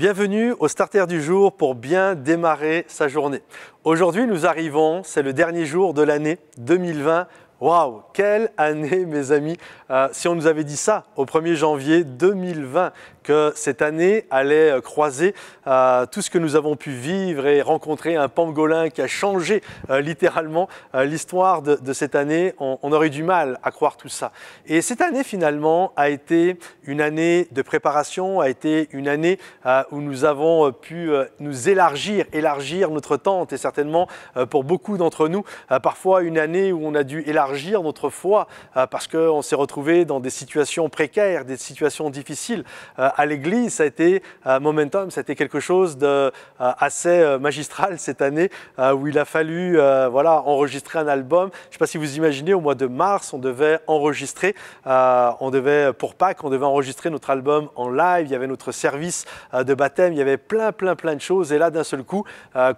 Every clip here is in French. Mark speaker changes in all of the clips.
Speaker 1: Bienvenue au Starter du jour pour bien démarrer sa journée. Aujourd'hui, nous arrivons, c'est le dernier jour de l'année 2020. Waouh, quelle année mes amis! Si on nous avait dit ça au 1er janvier 2020, que cette année allait croiser tout ce que nous avons pu vivre et rencontrer, un pangolin qui a changé littéralement l'histoire de cette année, on aurait du mal à croire tout ça. Et cette année finalement a été une année de préparation, a été une année où nous avons pu nous élargir notre tente et certainement pour beaucoup d'entre nous, parfois une année où on a dû élargir notre foi parce qu'on s'est retrouvé dans des situations précaires, des situations difficiles. À l'église, ça a été momentum, ça a été quelque chose d'assez magistral cette année où il a fallu voilà, enregistrer un album. Je ne sais pas si vous imaginez, au mois de mars, on devait enregistrer, pour Pâques, on devait enregistrer notre album en live, il y avait notre service de baptême, il y avait plein de choses. Et là, d'un seul coup,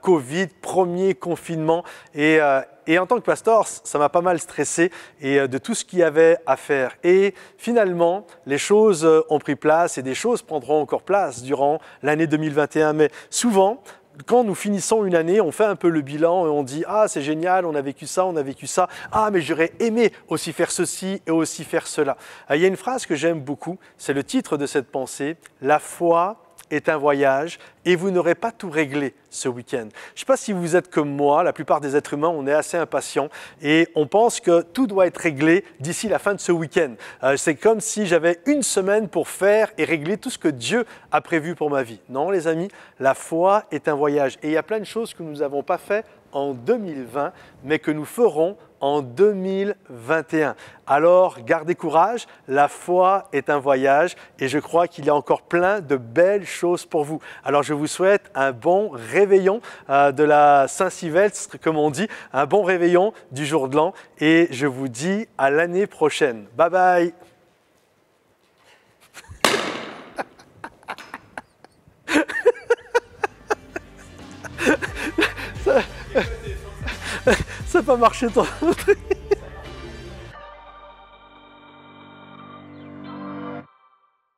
Speaker 1: Covid, premier confinement et en tant que pasteur, ça m'a pas mal stressé et de tout ce qu'il y avait à faire. Et finalement, les choses ont pris place et des choses prendront encore place durant l'année 2021. Mais souvent, quand nous finissons une année, on fait un peu le bilan et on dit « Ah, c'est génial, on a vécu ça, on a vécu ça. Ah, mais j'aurais aimé aussi faire ceci et aussi faire cela. » Il y a une phrase que j'aime beaucoup, c'est le titre de cette pensée « La foi est un voyage et vous n'aurez pas tout réglé ce week-end. » Je ne sais pas si vous êtes comme moi, la plupart des êtres humains, on est assez impatients et on pense que tout doit être réglé d'ici la fin de ce week-end. C'est comme si j'avais une semaine pour faire et régler tout ce que Dieu a prévu pour ma vie. Non les amis, la foi est un voyage et il y a plein de choses que nous n'avons pas fait en 2020, mais que nous ferons en 2021. Alors, gardez courage, la foi est un voyage et je crois qu'il y a encore plein de belles choses pour vous. Alors, je vous souhaite un bon réveillon de la Saint-Sylvestre, comme on dit, un bon réveillon du jour de l'an et je vous dis à l'année prochaine. Bye bye! Ça n'a pas marché ton truc.